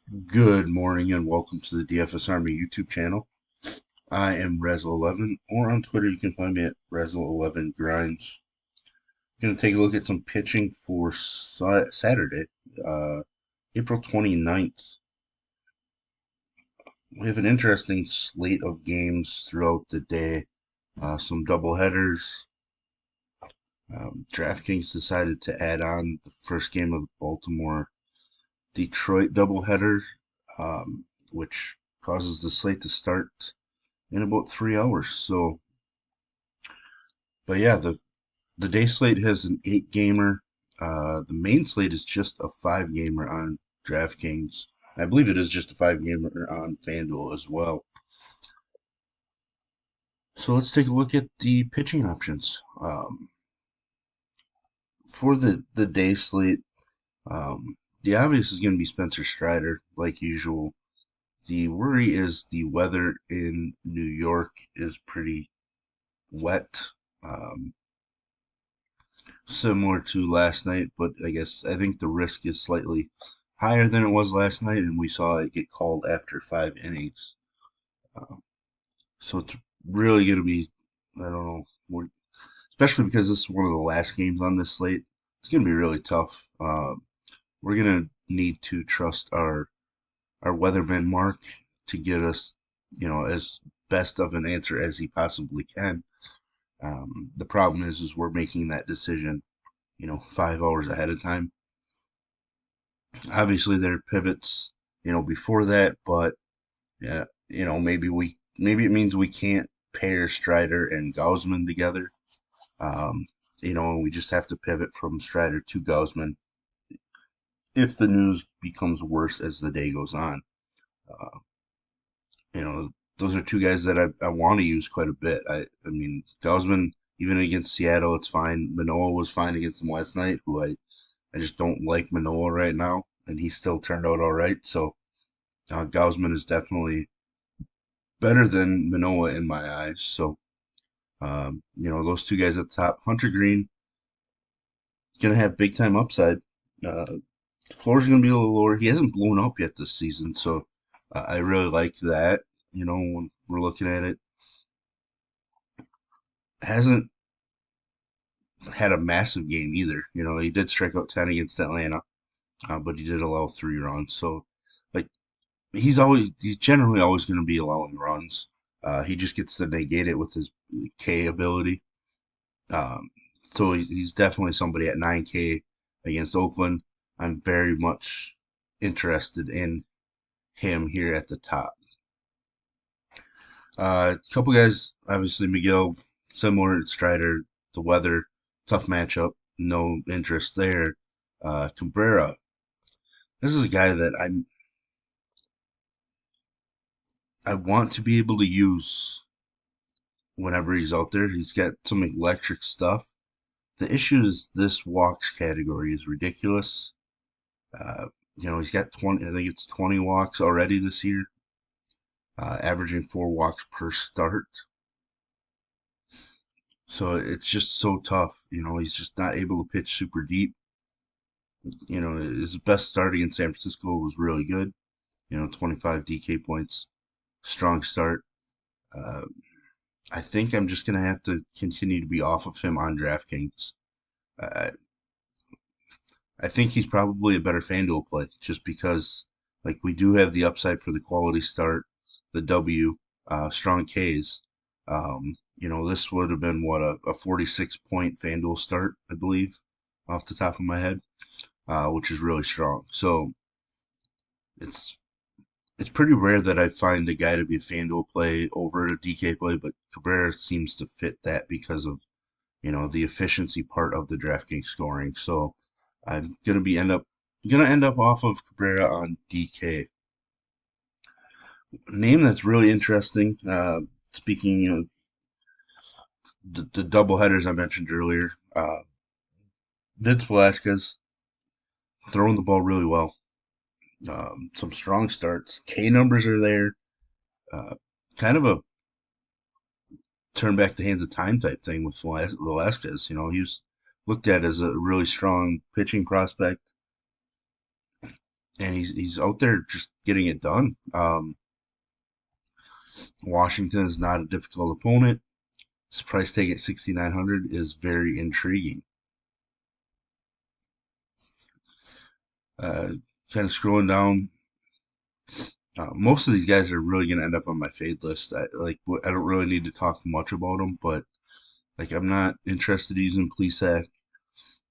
Good morning and welcome to the DFS Army YouTube channel. I am Razzle11, or on Twitter you can find me at Razzle11Grinds. Going to take a look at some pitching for Saturday, uh, April 29th. We have an interesting slate of games throughout the day, some doubleheaders. DraftKings decided to add on the first game of the Baltimore Detroit doubleheader, which causes the slate to start in about 3 hours. But yeah, the day slate has an 8 gamer. The main slate is just a 5 gamer on DraftKings. I believe it is just a 5 gamer on FanDuel as well. So let's take a look at the pitching options. For the day slate, the obvious is going to be Spencer Strider, like usual. The worry is the weather in New York is pretty wet. Um, Similar to last night, but I think the risk is slightly higher than it was last night, and we saw it get called after 5 innings. Uh, so it's really going to be, I don't know, especially because this is one of the last games on this slate. It's going to be really tough. We're going to need to trust our weatherman Mark to get us, as best of an answer as he possibly can. The problem is we're making that decision 5 hours ahead of time. Obviously, there are pivots, before that, but yeah, maybe it means we can't pair Strider and Gaussman together. Um, we just have to pivot from Strider to Gaussman if the news becomes worse as the day goes on. Uh, you know, those are two guys that I want to use quite a bit. I mean, Gaussman, even against Seattle, it's fine. Manoah was fine against them last night, who I just don't like Manoah right now, and he still turned out all right. So Gaussman is definitely better than Manoah in my eyes. So, those two guys at the top. Hunter Green gonna have big time upside. The floor's gonna be a little lower. He hasn't blown up yet this season, so I really like that. When we're looking at it, hasn't had a massive game either. He did strike out 10 against Atlanta, but he did allow 3 runs. So, like, he's generally always going to be allowing runs. He just gets to negate it with his K ability. So he's definitely somebody at 9K against Oakland. I'm very much interested in him here at the top. A couple guys, obviously Miguel, similar to Strider, the weather, tough matchup, no interest there. Cabrera, this is a guy that I want to be able to use whenever he's out there. He's got some electric stuff. The issue is this walks category is ridiculous. Uh, he's got 20, I think it's 20 walks already this year, averaging 4 walks per start. So it's just so tough. He's just not able to pitch super deep. His best start against San Francisco was really good. 25 DK points, strong start. Uh, I think I'm just going to have to continue to be off of him on DraftKings. I, I think he's probably a better FanDuel play just because, like, we do have the upside for the quality start, the W, strong Ks. This would have been what a 46-point FanDuel start, I believe, off the top of my head, which is really strong. So it's it's pretty rare that I find a guy to be a FanDuel play over a DK play, but Cabrera seems to fit that because of the efficiency part of the DraftKings scoring. So I'm gonna end up off of Cabrera on DK. Name that's really interesting. Speaking of the double headers I mentioned earlier, Vince Velasquez throwing the ball really well. Some strong starts. K numbers are there. Uh, Kind of a turn back the hands of time type thing with Velasquez. He was looked at as a really strong pitching prospect. and he's out there just getting it done. Washington is not a difficult opponent. His price tag at 6,900 is very intriguing. Uh, kind of scrolling down, most of these guys are really going to end up on my fade list. I don't really need to talk much about them, but like I'm not interested in using Plesac,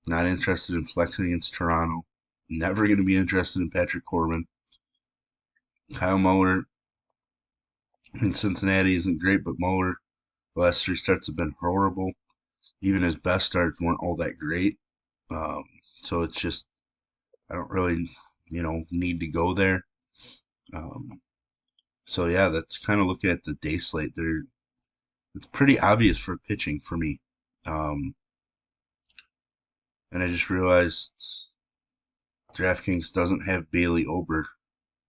not interested in flexing against Toronto, never going to be interested in Patrick Corbin. Kyle Muller in Cincinnati isn't great, but Muller the last three starts have been horrible. Even his best starts weren't all that great. Um, so it's just I don't really need to go there. Um, so yeah, that's kind of looking at the day slate. There, it's pretty obvious for pitching for me. Um, and I just realized DraftKings doesn't have Bailey Ober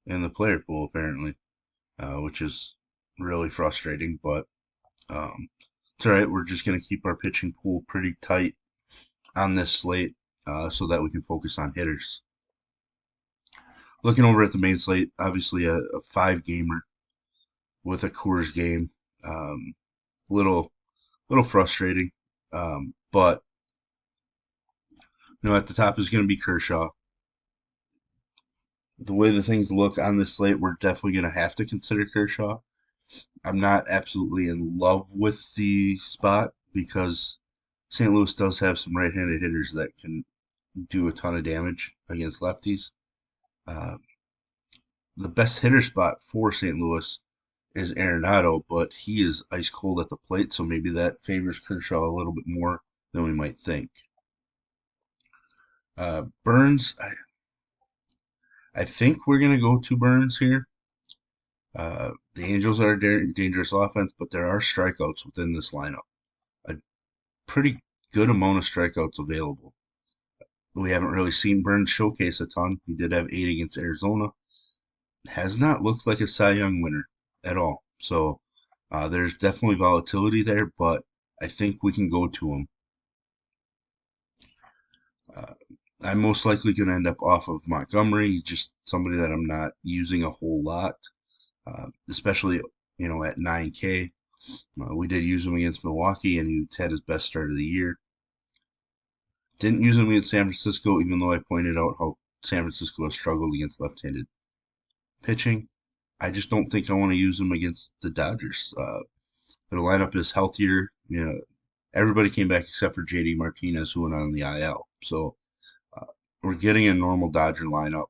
in the player pool apparently, which is really frustrating. But it's all right. We're just gonna keep our pitching pool pretty tight on this slate, so that we can focus on hitters. Looking over at the main slate, obviously a five gamer with a Coors game. Um, little little frustrating, but at the top is going to be Kershaw. The way the things look on this slate, we're definitely going to have to consider Kershaw. I'm not absolutely in love with the spot because St. Louis does have some right-handed hitters that can do a ton of damage against lefties. Uh, the best hitter spot for St. Louis is Arenado, but he is ice cold at the plate, so maybe that favors Kershaw a little bit more than we might think. Burns, I think we're going to go to Burns here. The Angels are a dangerous offense, but there are strikeouts within this lineup. A pretty good amount of strikeouts available. We haven't really seen Burns showcase a ton. He did have 8 against Arizona. Has not looked like a Cy Young winner at all. So there's definitely volatility there, but I think we can go to him. Uh, I'm most likely going to end up off of Montgomery, just somebody that I'm not using a whole lot, especially at 9K. We did use him against Milwaukee, and he had his best start of the year. Didn't use him against San Francisco, even though I pointed out how San Francisco has struggled against left-handed pitching. I just don't think I want to use him against the Dodgers. Their lineup is healthier. Everybody came back except for JD Martinez, who went on the IL. So uh, we're getting a normal Dodger lineup.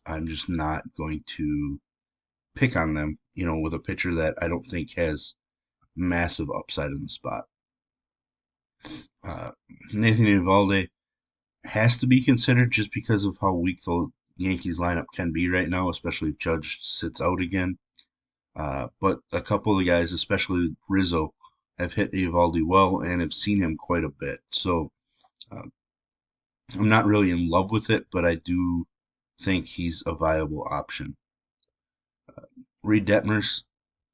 I'm just not going to pick on them, with a pitcher that I don't think has massive upside in the spot. Uh, Nathan Eovaldi has to be considered just because of how weak the Yankees lineup can be right now, especially if Judge sits out again. But a couple of the guys, especially Rizzo, have hit Eovaldi well and have seen him quite a bit. So uh, I'm not really in love with it, but I do think he's a viable option. Reed Detmers,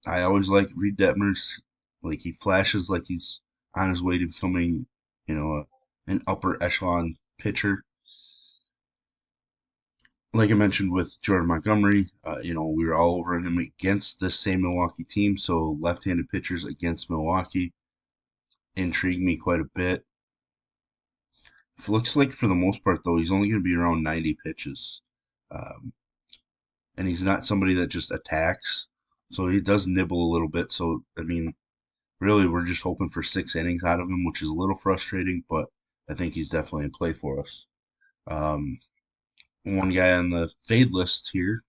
I always like Reed Detmers. Like he flashes like he's on his way to becoming, an upper echelon pitcher. Like I mentioned with Jordan Montgomery, we were all over him against this same Milwaukee team. So left-handed pitchers against Milwaukee intrigue me quite a bit. It looks like for the most part, though, he's only going to be around 90 pitches. Um, and he's not somebody that just attacks. So he does nibble a little bit. So, I mean, really, we're just hoping for 6 innings out of him, which is a little frustrating, but I think he's definitely in play for us. Um, One guy on the fade list here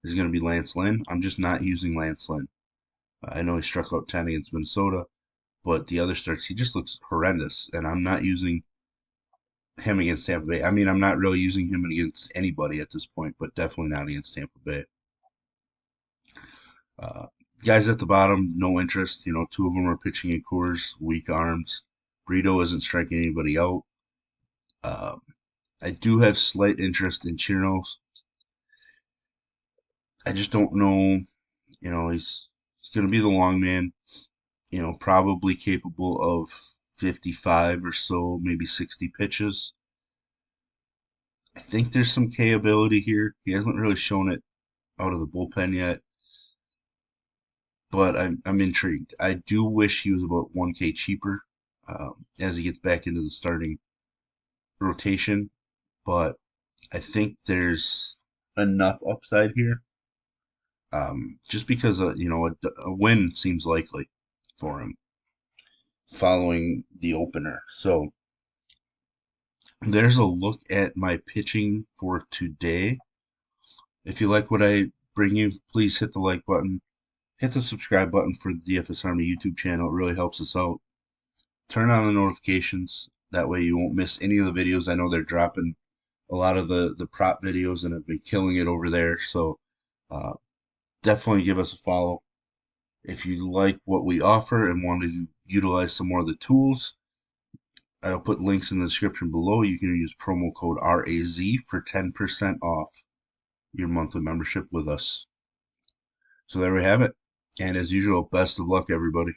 is going to be Lance Lynn. I'm just not using Lance Lynn. I know he struck out 10 against Minnesota, but the other starts, he just looks horrendous, and I'm not using him against Tampa Bay. I mean, I'm not really using him against anybody at this point, but definitely not against Tampa Bay. Uh, Guys at the bottom, no interest. Two of them are pitching in Coors, weak arms. Brito isn't striking anybody out. Uh, I do have slight interest in Chirinos. I just don't know. He's going to be the long man. Probably capable of 55 or so, maybe 60 pitches. I think there's some K ability here. He hasn't really shown it out of the bullpen yet, but I'm intrigued. I do wish he was about 1K cheaper as he gets back into the starting rotation, but I think there's enough upside here. Just because a win seems likely for him following the opener. So there's a look at my pitching for today. If you like what I bring you, please hit the like button. Hit the subscribe button for the DFS Army YouTube channel. It really helps us out. Turn on the notifications. That way you won't miss any of the videos. I know they're dropping a lot of the prop videos and have been killing it over there. So uh, definitely give us a follow. If you like what we offer and want to utilize some more of the tools, I'll put links in the description below. You can use promo code RAZ for 10% off your monthly membership with us. So there we have it. And as usual, best of luck, everybody.